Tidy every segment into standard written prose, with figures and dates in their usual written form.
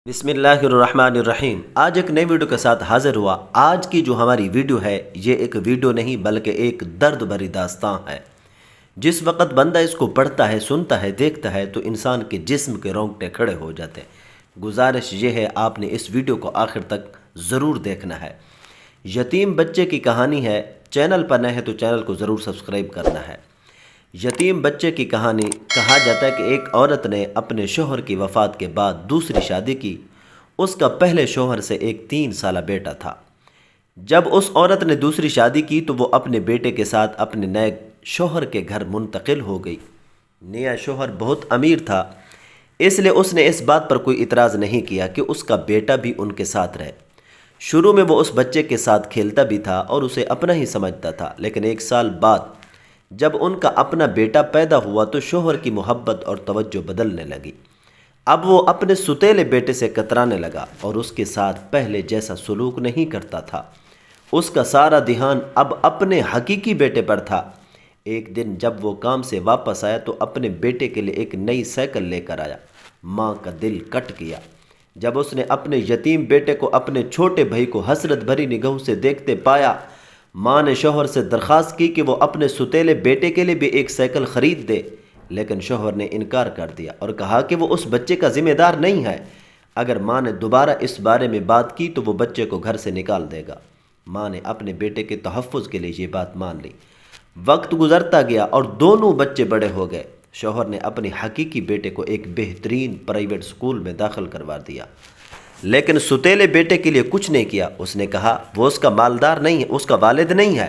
بسم اللہ الرحمن الرحیم۔ آج ایک نئی ویڈیو کے ساتھ حاضر ہوا۔ آج کی جو ہماری ویڈیو ہے یہ ایک ویڈیو نہیں بلکہ ایک درد بھری داستان ہے۔ جس وقت بندہ اس کو پڑھتا ہے، سنتا ہے، دیکھتا ہے تو انسان کے جسم کے رونگٹے کھڑے ہو جاتے ہیں۔ گزارش یہ ہے آپ نے اس ویڈیو کو آخر تک ضرور دیکھنا ہے۔ یتیم بچے کی کہانی ہے۔ چینل پر نئے ہیں تو چینل کو ضرور سبسکرائب کرنا ہے۔ یتیم بچے کی کہانی۔ کہا جاتا ہے کہ ایک عورت نے اپنے شوہر کی وفات کے بعد دوسری شادی کی۔ اس کا پہلے شوہر سے ایک 3 سالہ بیٹا تھا۔ جب اس عورت نے دوسری شادی کی تو وہ اپنے بیٹے کے ساتھ اپنے نئے شوہر کے گھر منتقل ہو گئی۔ نیا شوہر بہت امیر تھا، اس لیے اس نے اس بات پر کوئی اعتراض نہیں کیا کہ اس کا بیٹا بھی ان کے ساتھ رہے۔ شروع میں وہ اس بچے کے ساتھ کھیلتا بھی تھا اور اسے اپنا ہی سمجھتا تھا، لیکن 1 سال بعد جب ان کا اپنا بیٹا پیدا ہوا تو شوہر کی محبت اور توجہ بدلنے لگی۔ اب وہ اپنے ستیلے بیٹے سے کترانے لگا اور اس کے ساتھ پہلے جیسا سلوک نہیں کرتا تھا۔ اس کا سارا دھیان اب اپنے حقیقی بیٹے پر تھا۔ ایک دن جب وہ کام سے واپس آیا تو اپنے بیٹے کے لیے ایک نئی سائیکل لے کر آیا۔ ماں کا دل کٹ گیا جب اس نے اپنے یتیم بیٹے کو اپنے چھوٹے بھائی کو حسرت بھری نگاہوں سے دیکھتے پایا۔ ماں نے شوہر سے درخواست کی کہ وہ اپنے ستیلے بیٹے کے لیے بھی ایک سائیکل خرید دے، لیکن شوہر نے انکار کر دیا اور کہا کہ وہ اس بچے کا ذمہ دار نہیں ہے۔ اگر ماں نے دوبارہ اس بارے میں بات کی تو وہ بچے کو گھر سے نکال دے گا۔ ماں نے اپنے بیٹے کے تحفظ کے لیے یہ بات مان لی۔ وقت گزرتا گیا اور دونوں بچے بڑے ہو گئے۔ شوہر نے اپنے حقیقی بیٹے کو ایک بہترین پرائیویٹ سکول میں داخل کروا دیا، لیکن ستیلے بیٹے کے لیے کچھ نہیں کیا۔ اس نے کہا وہ اس کا مالدار نہیں ہے، اس کا والد نہیں ہے،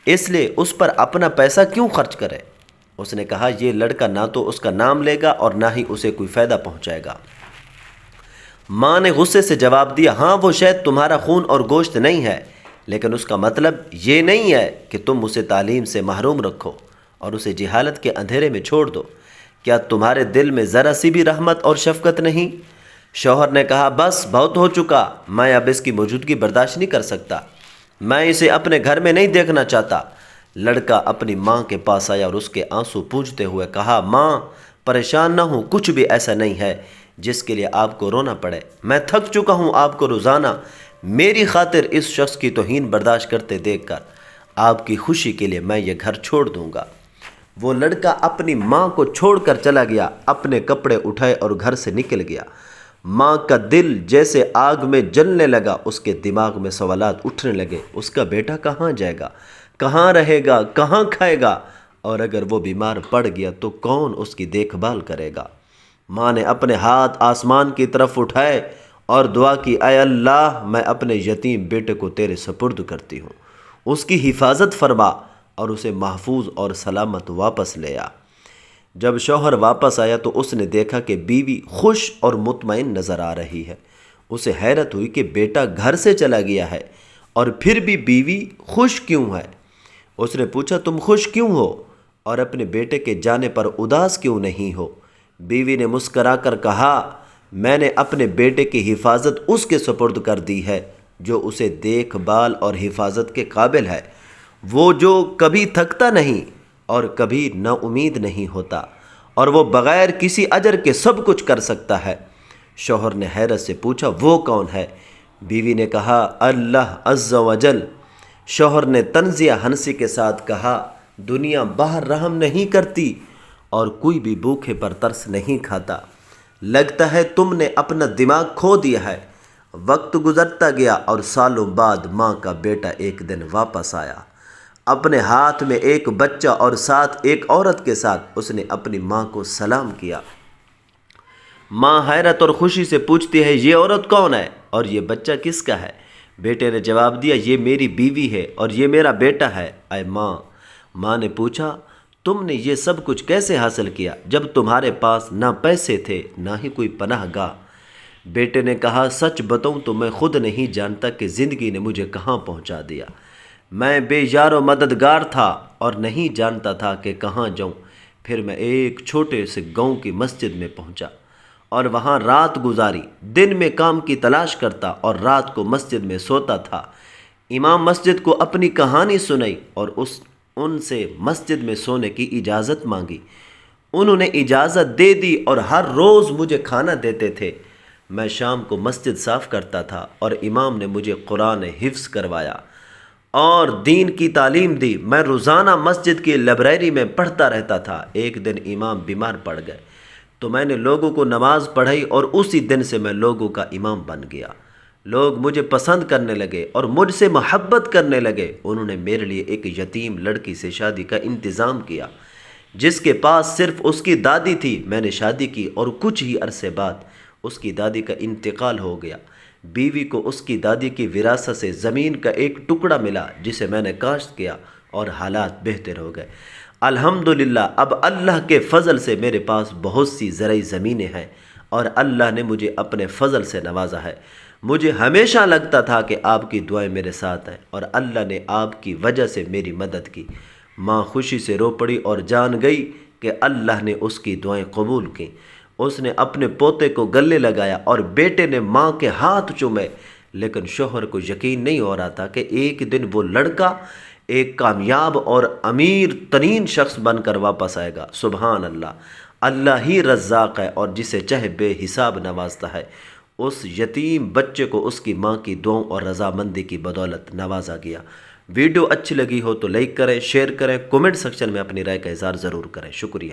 اس لیے اس پر اپنا پیسہ کیوں خرچ کرے۔ اس نے کہا یہ لڑکا نہ تو اس کا نام لے گا اور نہ ہی اسے کوئی فائدہ پہنچائے گا۔ ماں نے غصے سے جواب دیا، ہاں وہ شاید تمہارا خون اور گوشت نہیں ہے، لیکن اس کا مطلب یہ نہیں ہے کہ تم اسے تعلیم سے محروم رکھو اور اسے جہالت کے اندھیرے میں چھوڑ دو۔ کیا تمہارے دل میں ذرا سی بھی رحمت اور شفقت نہیں؟ شوہر نے کہا بس بہت ہو چکا، میں اب اس کی موجودگی برداشت نہیں کر سکتا، میں اسے اپنے گھر میں نہیں دیکھنا چاہتا۔ لڑکا اپنی ماں کے پاس آیا اور اس کے آنسو پونجھتے ہوئے کہا، ماں پریشان نہ ہوں، کچھ بھی ایسا نہیں ہے جس کے لیے آپ کو رونا پڑے۔ میں تھک چکا ہوں آپ کو روزانہ میری خاطر اس شخص کی توہین برداشت کرتے دیکھ کر۔ آپ کی خوشی کے لیے میں یہ گھر چھوڑ دوں گا۔ وہ لڑکا اپنی ماں کو چھوڑ کر چلا گیا، اپنے کپڑے اٹھائے اور گھر سے نکل گیا۔ ماں کا دل جیسے آگ میں جلنے لگا، اس کے دماغ میں سوالات اٹھنے لگے۔ اس کا بیٹا کہاں جائے گا، کہاں رہے گا، کہاں کھائے گا، اور اگر وہ بیمار پڑ گیا تو کون اس کی دیکھ بھال کرے گا۔ ماں نے اپنے ہاتھ آسمان کی طرف اٹھائے اور دعا کی، اے اللہ میں اپنے یتیم بیٹے کو تیرے سپرد کرتی ہوں، اس کی حفاظت فرما اور اسے محفوظ اور سلامت واپس لے آ۔ جب شوہر واپس آیا تو اس نے دیکھا کہ بیوی خوش اور مطمئن نظر آ رہی ہے۔ اسے حیرت ہوئی کہ بیٹا گھر سے چلا گیا ہے اور پھر بھی بیوی خوش کیوں ہے۔ اس نے پوچھا تم خوش کیوں ہو اور اپنے بیٹے کے جانے پر اداس کیوں نہیں ہو؟ بیوی نے مسکرا کر کہا، میں نے اپنے بیٹے کی حفاظت اس کے سپرد کر دی ہے جو اسے دیکھ بھال اور حفاظت کے قابل ہے، وہ جو کبھی تھکتا نہیں اور کبھی نا امید نہیں ہوتا، اور وہ بغیر کسی اجر کے سب کچھ کر سکتا ہے۔ شوہر نے حیرت سے پوچھا وہ کون ہے؟ بیوی نے کہا اللہ عز و جل۔ شوہر نے طنزیہ ہنسی کے ساتھ کہا، دنیا باہر رحم نہیں کرتی اور کوئی بھی بھوکے پر ترس نہیں کھاتا، لگتا ہے تم نے اپنا دماغ کھو دیا ہے۔ وقت گزرتا گیا اور سالوں بعد ماں کا بیٹا ایک دن واپس آیا، اپنے ہاتھ میں ایک بچہ اور ساتھ ایک عورت کے ساتھ۔ اس نے اپنی ماں کو سلام کیا۔ ماں حیرت اور خوشی سے پوچھتی ہے یہ عورت کون ہے اور یہ بچہ کس کا ہے؟ بیٹے نے جواب دیا یہ میری بیوی ہے اور یہ میرا بیٹا ہے۔ اے ماں، ماں نے پوچھا تم نے یہ سب کچھ کیسے حاصل کیا جب تمہارے پاس نہ پیسے تھے نہ ہی کوئی پناہ گاہ؟ بیٹے نے کہا سچ بتاؤں تو میں خود نہیں جانتا کہ زندگی نے مجھے کہاں پہنچا دیا۔ میں بے یار و مددگار تھا اور نہیں جانتا تھا کہ کہاں جاؤں۔ پھر میں ایک چھوٹے سے گاؤں کی مسجد میں پہنچا اور وہاں رات گزاری۔ دن میں کام کی تلاش کرتا اور رات کو مسجد میں سوتا تھا۔ امام مسجد کو اپنی کہانی سنائی اور ان سے مسجد میں سونے کی اجازت مانگی۔ انہوں نے اجازت دے دی اور ہر روز مجھے کھانا دیتے تھے۔ میں شام کو مسجد صاف کرتا تھا اور امام نے مجھے قرآن حفظ کروایا اور دین کی تعلیم دی۔ میں روزانہ مسجد کی لائبریری میں پڑھتا رہتا تھا۔ ایک دن امام بیمار پڑ گئے تو میں نے لوگوں کو نماز پڑھائی اور اسی دن سے میں لوگوں کا امام بن گیا۔ لوگ مجھے پسند کرنے لگے اور مجھ سے محبت کرنے لگے۔ انہوں نے میرے لیے ایک یتیم لڑکی سے شادی کا انتظام کیا جس کے پاس صرف اس کی دادی تھی۔ میں نے شادی کی اور کچھ ہی عرصے بعد اس کی دادی کا انتقال ہو گیا۔ بیوی کو اس کی دادی کی وراثت سے زمین کا ایک ٹکڑا ملا جسے میں نے کاشت کیا اور حالات بہتر ہو گئے۔ الحمدللہ اب اللہ کے فضل سے میرے پاس بہت سی زرعی زمینیں ہیں اور اللہ نے مجھے اپنے فضل سے نوازا ہے۔ مجھے ہمیشہ لگتا تھا کہ آپ کی دعائیں میرے ساتھ ہیں اور اللہ نے آپ کی وجہ سے میری مدد کی۔ ماں خوشی سے رو پڑی اور جان گئی کہ اللہ نے اس کی دعائیں قبول کیں۔ اس نے اپنے پوتے کو گلے لگایا اور بیٹے نے ماں کے ہاتھ چومے، لیکن شوہر کو یقین نہیں ہو رہا تھا کہ ایک دن وہ لڑکا ایک کامیاب اور امیر ترین شخص بن کر واپس آئے گا۔ سبحان اللہ، اللہ ہی رزاق ہے اور جسے چاہے بے حساب نوازتا ہے۔ اس یتیم بچے کو اس کی ماں کی دعاؤں اور رضامندی کی بدولت نوازا گیا۔ ویڈیو اچھی لگی ہو تو لائک کریں، شیئر کریں، کومنٹ سیکشن میں اپنی رائے کا اظہار ضرور کریں۔ شکریہ۔